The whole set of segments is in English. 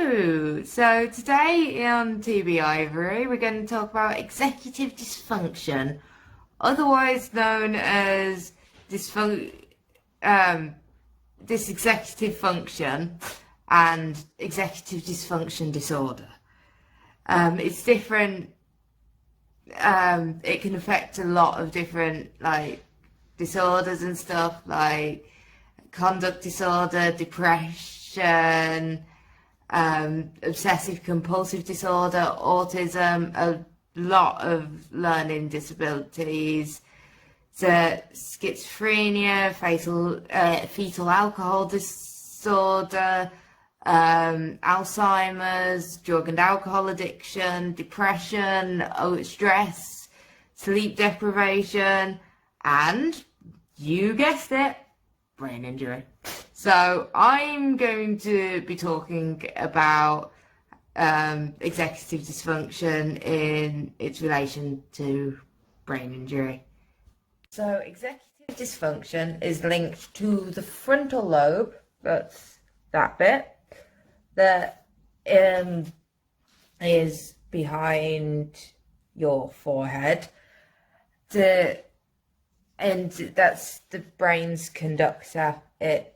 Hello! So today on TB Ivory, we're going to talk about executive dysfunction, otherwise known as dysexecutive function and executive dysfunction disorder. It's different. It can affect a lot of different disorders and stuff, like conduct disorder, depression, obsessive compulsive disorder, autism, a lot of learning disabilities, schizophrenia, fetal alcohol disorder, Alzheimer's, drug and alcohol addiction, depression, stress, sleep deprivation, and you guessed it, brain injury. So I'm going to be talking about executive dysfunction in its relation to brain injury. So executive dysfunction is linked to the frontal lobe, that's that bit, that is behind your forehead, and that's the brain's conductor. It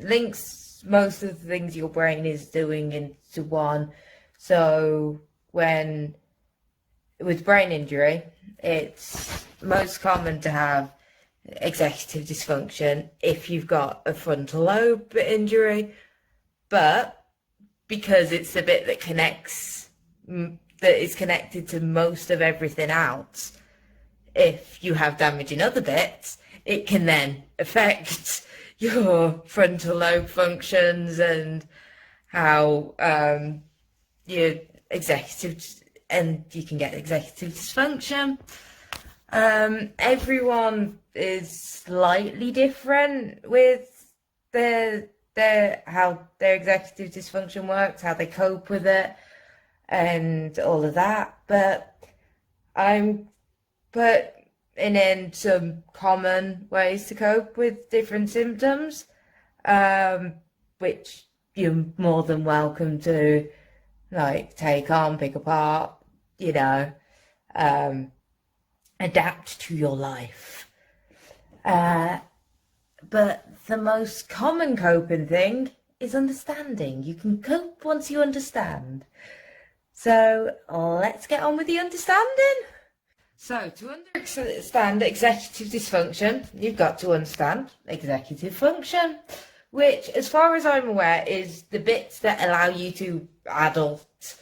links most of the things your brain is doing into one. So with brain injury, it's most common to have executive dysfunction if you've got a frontal lobe injury, but because it's the bit that is connected to most of everything else, if you have damage in other bits, it can then affect your frontal lobe functions and how your you can get executive dysfunction. Everyone is slightly different with how their executive dysfunction works, how they cope with it, and all of that. But I'm putting in some common ways to cope with different symptoms, which you're more than welcome to take on, pick apart, adapt to your life. But the most common coping thing is understanding. You can cope once you understand. So let's get on with the understanding. So to understand executive dysfunction, you've got to understand executive function, which, as far as I'm aware, is the bits that allow you to adult,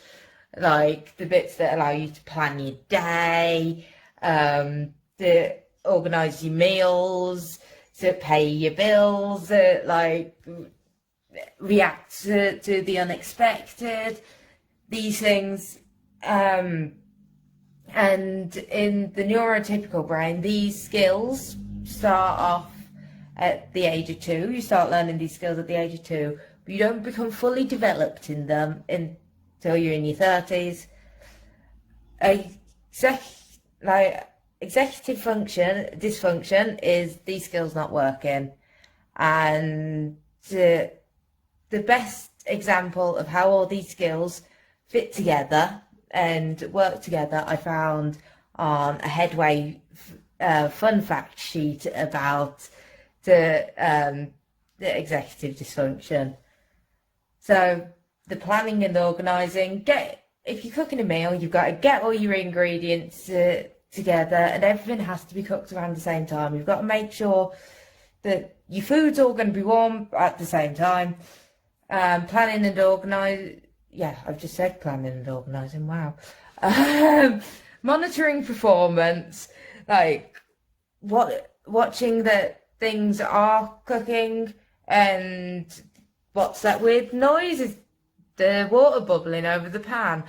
like the bits that allow you to plan your day, to organise your meals, to pay your bills, react to the unexpected, these things. And in the neurotypical brain, these skills start off at the age of 2. You start learning these skills at the age of 2, but you don't become fully developed in them until you're in your 30s. Executive dysfunction is these skills not working. And the best example of how all these skills fit together and work together, I found on a Headway fun fact sheet about the executive dysfunction. So the planning and organising, if you're cooking a meal, you've got to get all your ingredients together, and everything has to be cooked around the same time. You've got to make sure that your food's all going to be warm at the same time. Planning and organising. Yeah, I've just said planning and organising, wow. Monitoring performance, watching that things are cooking, and what's that weird noise? Is the water bubbling over the pan?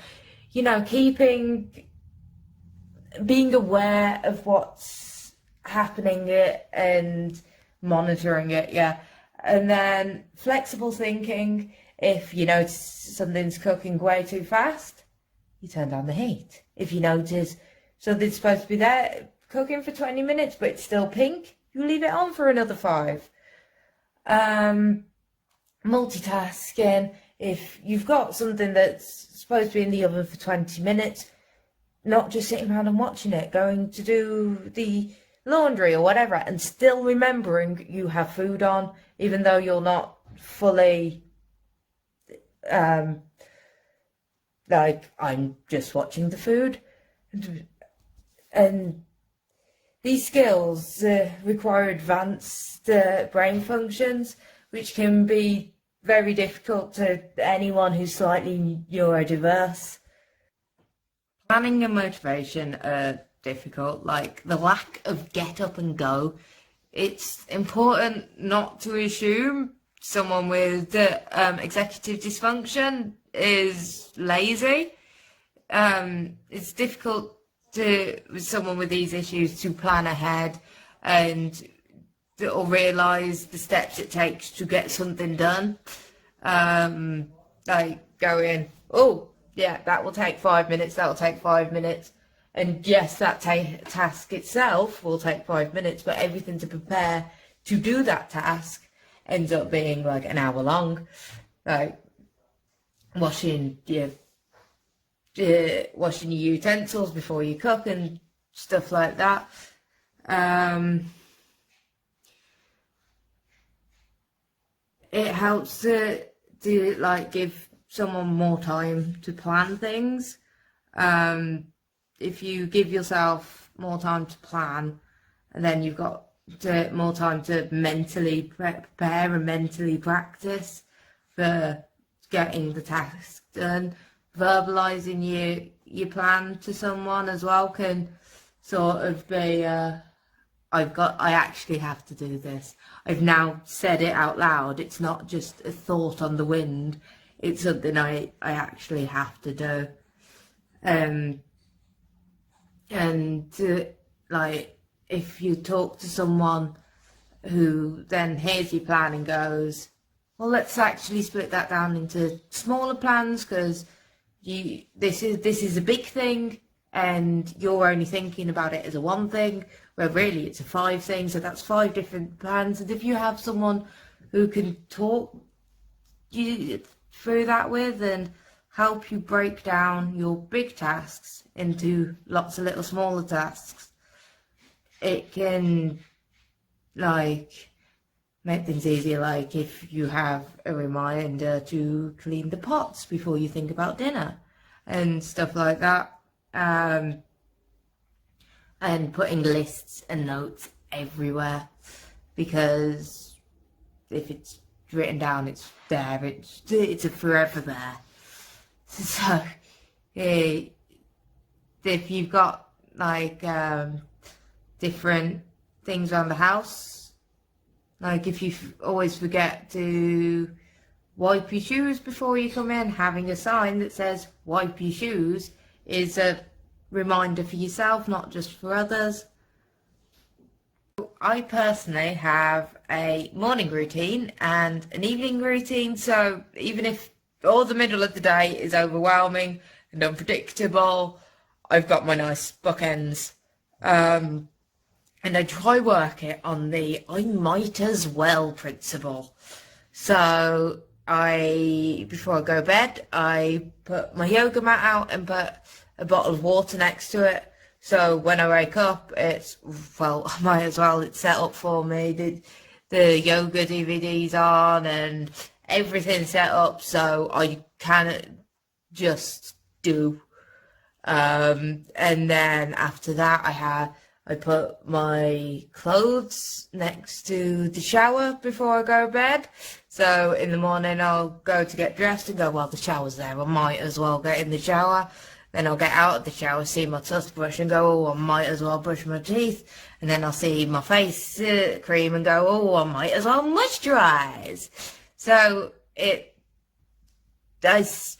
Being aware of what's happening and monitoring it, yeah. And then flexible thinking. If you notice something's cooking way too fast, you turn down the heat. If you notice something's supposed to be there cooking for 20 minutes but it's still pink, you leave it on for another 5. Multitasking. if you've got something that's supposed to be in the oven for 20 minutes, not just sitting around and watching it, going to do the laundry or whatever, and still remembering you have food on, even though you're not fully like, I'm just watching the food. And these skills require advanced brain functions, which can be very difficult to anyone who's slightly neurodiverse. Planning and motivation are difficult, like the lack of get up and go. It's important not to assume someone with executive dysfunction is lazy. It's difficult with someone with these issues to plan ahead and or realise the steps it takes to get something done. Like going, oh, yeah, that will take 5 minutes, that will take 5 minutes. And yes, that task itself will take 5 minutes, but everything to prepare to do that task ends up being like an hour long. Like washing your utensils before you cook and stuff like that. It helps to like give someone more time to plan things. If you give yourself more time to plan, and then you've got more time to mentally prepare and mentally practice for getting the task done. Verbalizing your plan to someone as well can sort of be I actually have to do this. I've now said it out loud. It's not just a thought on the wind. It's something I actually have to do. Like, if you talk to someone who then hears your plan and goes, well, let's actually split that down into smaller plans, because this is a big thing and you're only thinking about it as a one thing, where really it's a 5 thing, so that's 5 different plans. And if you have someone who can talk you through that with and help you break down your big tasks into lots of little smaller tasks, it can like make things easier. Like if you have a reminder to clean the pots before you think about dinner and stuff like that, and putting lists and notes everywhere, because if it's written down, it's there, it's forever there. So if you've got like different things around the house, like if you always forget to wipe your shoes before you come in, having a sign that says wipe your shoes is a reminder for yourself, not just for others. I personally have a morning routine and an evening routine, so even if all the middle of the day is overwhelming and unpredictable, I've got my nice bookends. And I try work it on the I might as well principle. So before I go to bed, I put my yoga mat out and put a bottle of water next to it. So when I wake up, I might as well, it's set up for me. The yoga DVD's on and everything's set up, so I can just do. And then after that, I put my clothes next to the shower before I go to bed. So in the morning, I'll go to get dressed and go, well, the shower's there, I might as well get in the shower. Then I'll get out of the shower, see my toothbrush and go, oh, I might as well brush my teeth. And then I'll see my face cream and go, oh, I might as well moisturise. So I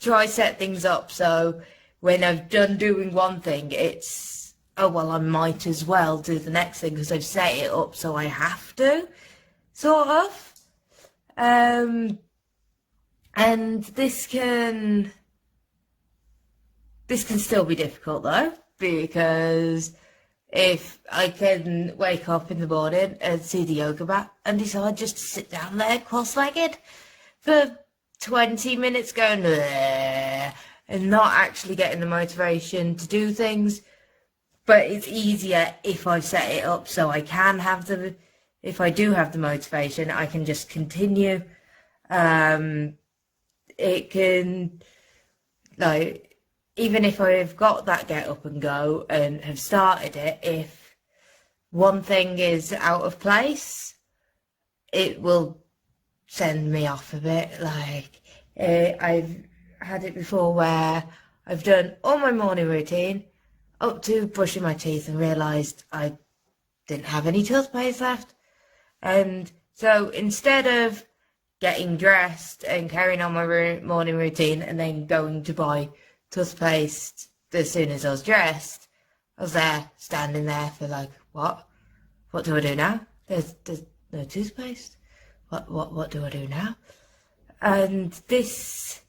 try set things up so when I've done doing one thing, it's, oh, well, I might as well do the next thing because I've set it up so I have to, sort of. And this can still be difficult though, because if I can wake up in the morning and see the yoga mat and decide just to sit down there cross-legged for 20 minutes going "Bleh," and not actually getting the motivation to do things. But it's easier if I set it up so I can have if I do have the motivation, I can just continue. It can, like, even if I've got that get up and go and have started it, if one thing is out of place, it will send me off a bit. Like, I've had it before where I've done all my morning routine up to brushing my teeth and realised I didn't have any toothpaste left. And so instead of getting dressed and carrying on my morning routine and then going to buy toothpaste as soon as I was dressed, I was there, standing there for like, what? What do I do now? There's no toothpaste. What do I do now? And this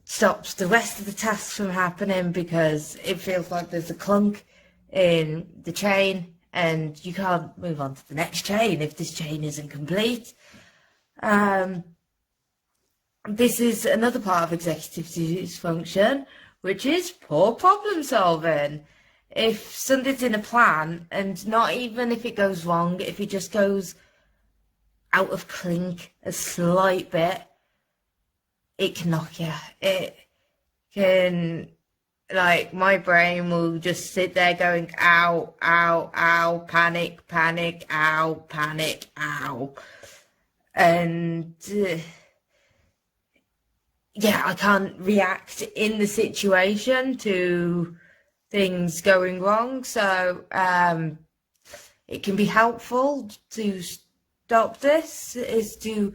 stops the rest of the tasks from happening because it feels like there's a clunk in the chain and you can't move on to the next chain if this chain isn't complete. This is another part of executive dysfunction, which is poor problem solving. If something's in a plan, and not even if it goes wrong, if it just goes out of clink a slight bit, it can knock you. It can, like, my brain will just sit there going, ow, ow, ow, panic, panic, ow, panic, ow. And yeah, I can't react in the situation to things going wrong. So it can be helpful to stop this, is to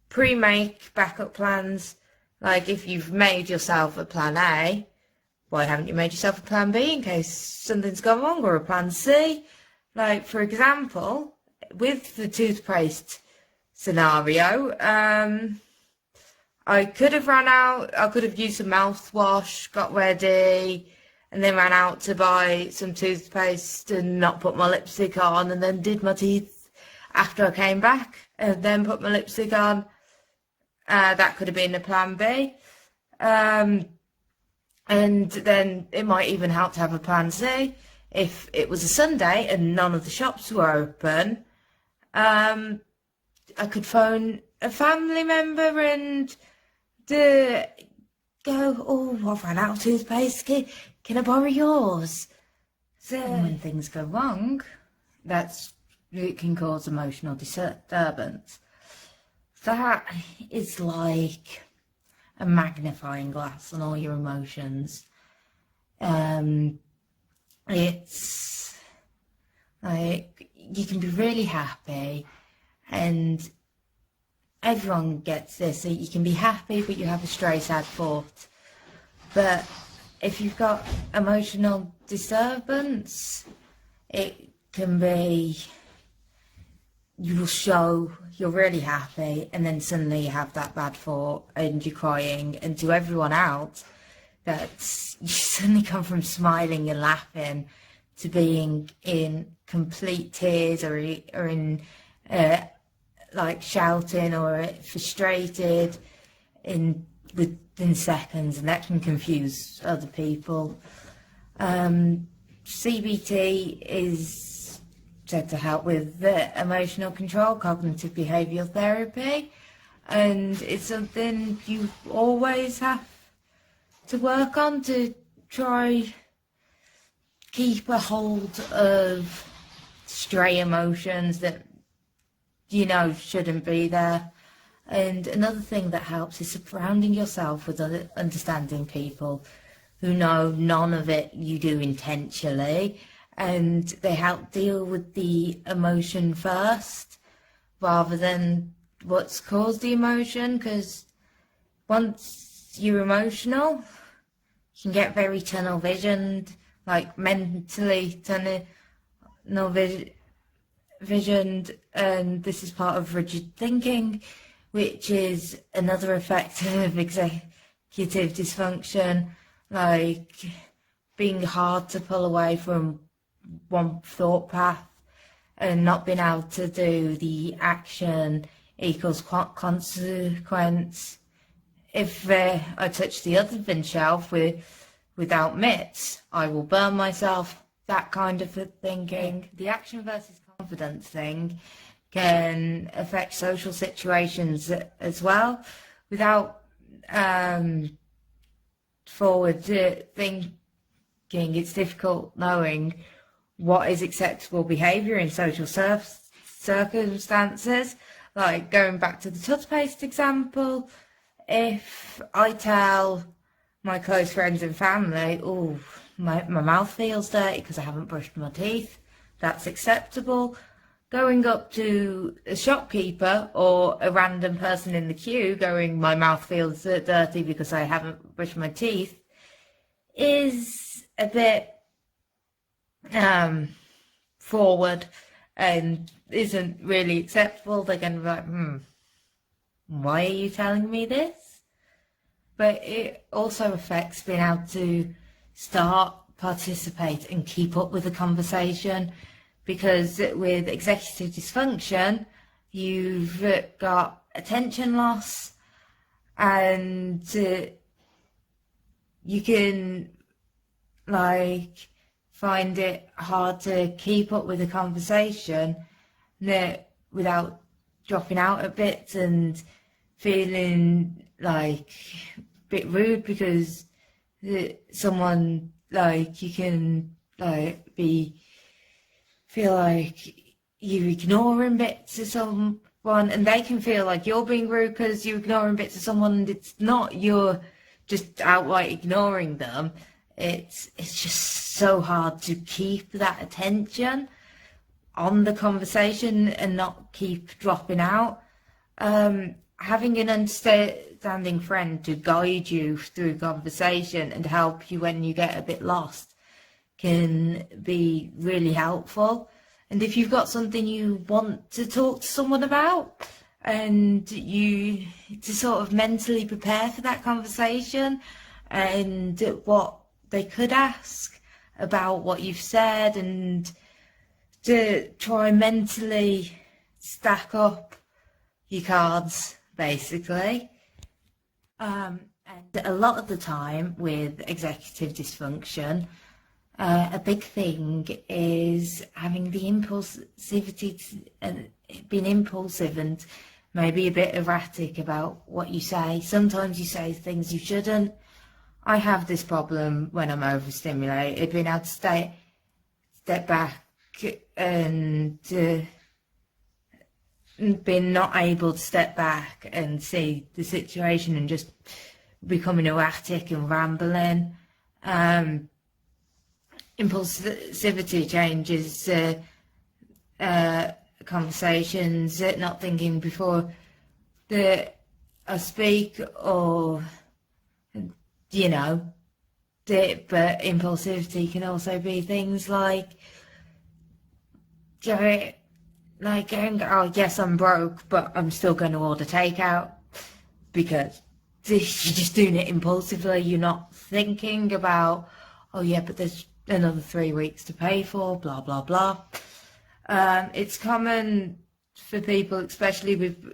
pre-make backup plans. Like, if you've made yourself a plan A, why haven't you made yourself a plan B in case something's gone wrong, or a plan C? Like, for example, with the toothpaste scenario, I could have run out, I could have used some mouthwash, got ready, and then ran out to buy some toothpaste and not put my lipstick on, and then did my teeth after I came back, and then put my lipstick on. That could have been a plan B. And then it might even help to have a plan C. If it was a Sunday and none of the shops were open, I could phone a family member and go, oh, I've run out of toothpaste, can I borrow yours? So when things go wrong, it can cause emotional disturbance. That is like a magnifying glass on all your emotions. It's like, you can be really happy, and everyone gets this. So you can be happy, but you have a stray sad thought. But if you've got emotional disturbance, it can be, you will show you're really happy, and then suddenly you have that bad thought and you're crying, and to everyone else, that you suddenly come from smiling and laughing to being in complete tears, or in like shouting or frustrated within seconds, and that can confuse other people. CBT is said to help with the emotional control, cognitive behavioural therapy, and it's something you always have to work on to try keep a hold of stray emotions that you know shouldn't be there. And another thing that helps is surrounding yourself with other understanding people who know none of it you do intentionally, and they help deal with the emotion first rather than what's caused the emotion. Because once you're emotional, you can get very tunnel visioned, like mentally tunnel visioned, and this is part of rigid thinking, which is another effect of executive dysfunction, like being hard to pull away from one thought path and not being able to do the action equals consequence. If I touch the oven shelf without mitts, I will burn myself. That kind of thinking. The action versus confidence thing can affect social situations as well. Without forward thinking, it's difficult knowing what is acceptable behaviour in social circumstances. Like going back to the toothpaste example, if I tell my close friends and family, oh, my mouth feels dirty because I haven't brushed my teeth, that's acceptable. Going up to a shopkeeper or a random person in the queue going, my mouth feels dirty because I haven't brushed my teeth, is a bit forward and isn't really acceptable. They're going to be like, why are you telling me this? But it also affects being able to start, participate and keep up with the conversation, because with executive dysfunction, you've got attention loss and you can find it hard to keep up with the conversation without dropping out a bit and feeling a bit rude because someone you can feel like you're ignoring bits of someone, and they can feel like you're being rude because you're ignoring bits of someone, and it's not, you're just outright ignoring them. It's just so hard to keep that attention on the conversation and not keep dropping out. Having an understanding friend to guide you through conversation and help you when you get a bit lost can be really helpful. And if you've got something you want to talk to someone about and you to sort of mentally prepare for that conversation and what they could ask about what you've said, and to try mentally stack up your cards, basically. And a lot of the time with executive dysfunction, a big thing is having the impulsivity and being impulsive and maybe a bit erratic about what you say. Sometimes you say things you shouldn't. I have this problem when I'm overstimulated, being able to step back and being not able to step back and see the situation and just becoming erratic and rambling. Impulsivity changes conversations, not thinking before I speak, or but impulsivity can also be things like going, oh yes, I'm broke, but I'm still going to order takeout, because you're just doing it impulsively. You're not thinking about, oh yeah, but there's another 3 weeks to pay for, blah blah blah. It's common for people, especially with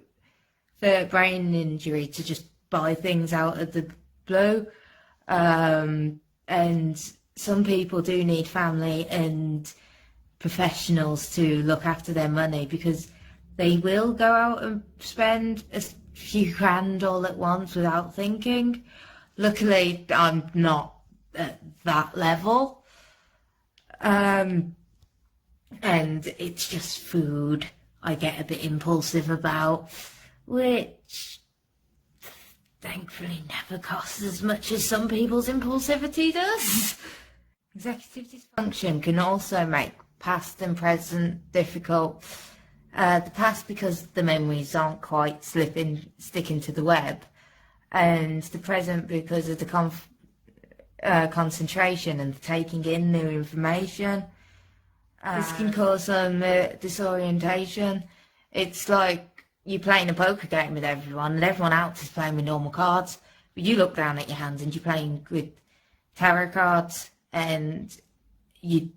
the brain injury, to just buy things out of the blue. And some people do need family and professionals to look after their money, because they will go out and spend a few grand all at once without thinking. Luckily, I'm not at that level. And it's just food I get a bit impulsive about, which thankfully never costs as much as some people's impulsivity does. Executive dysfunction can also make past and present difficult. The past because the memories aren't quite sticking to the web, and the present because of the concentration and taking in new information. This can cause some disorientation. It's like you're playing a poker game with everyone, and everyone else is playing with normal cards, but you look down at your hands and you're playing with tarot cards, and you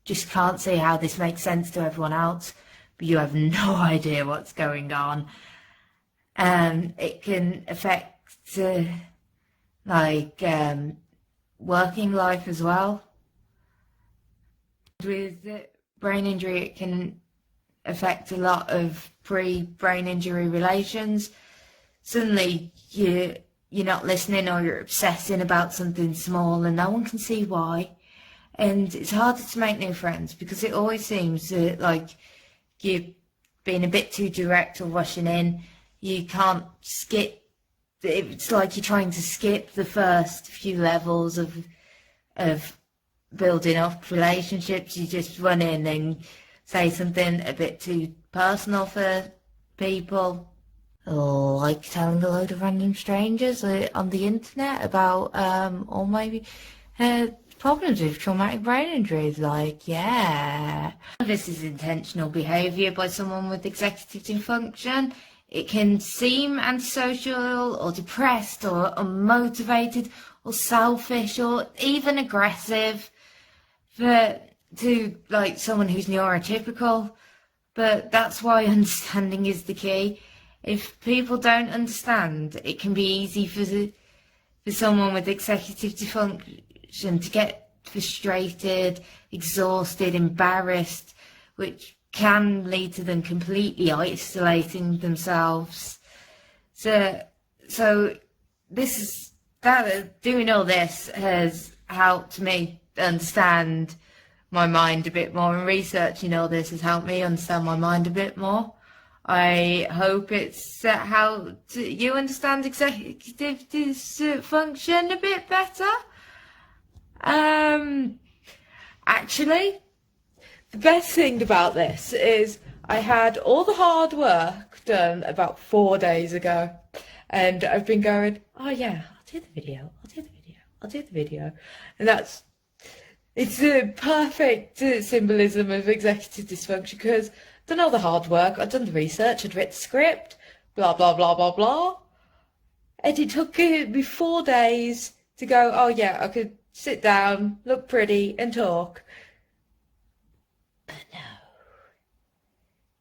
just can't see how this makes sense to everyone else, but you have no idea what's going on. It can affect working life as well. With brain injury, it can affect a lot of pre-brain injury relations. Suddenly you're not listening, or you're obsessing about something small and no one can see why. And it's harder to make new friends because it always seems like you're being a bit too direct or rushing in. You can't skip. It's like you're trying to skip the first few levels of building up relationships. You just run in and say something a bit too personal for people. Like telling a load of random strangers on the internet about or maybe problems with traumatic brain injuries. This is intentional behaviour by someone with executive dysfunction. It can seem antisocial or depressed or unmotivated or selfish or even aggressive to someone who's neurotypical. But that's why understanding is the key. If people don't understand, it can be easy for someone with executive dysfunction to get frustrated, exhausted, embarrassed, which can lead to them completely isolating themselves. So doing all this has helped me understand my mind a bit more, and researching all this has helped me understand my mind a bit more. I hope it's how you understand executive dysfunction a bit better. Actually, the best thing about this is I had all the hard work done about 4 days ago, and I've been going, oh yeah, I'll do the video, and it's a perfect symbolism of executive dysfunction, because I've done all the hard work, I've done the research, I'd written the script, blah blah blah blah blah, and it took me 4 days to go, oh yeah, I could sit down, look pretty and talk. But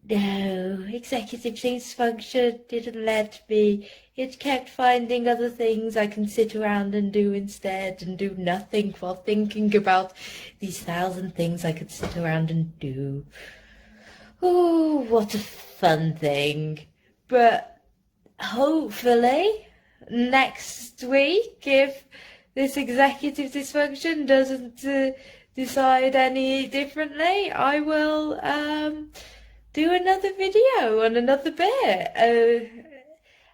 no, executive dysfunction didn't let me. It kept finding other things I can sit around and do instead, and do nothing while thinking about these 1,000 things I could sit around and do. Oh, what a fun thing. But hopefully next week, if this executive dysfunction doesn't decide any differently, I will do another video on another bit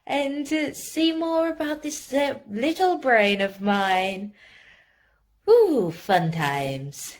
and see more about this little brain of mine. Ooh, fun times.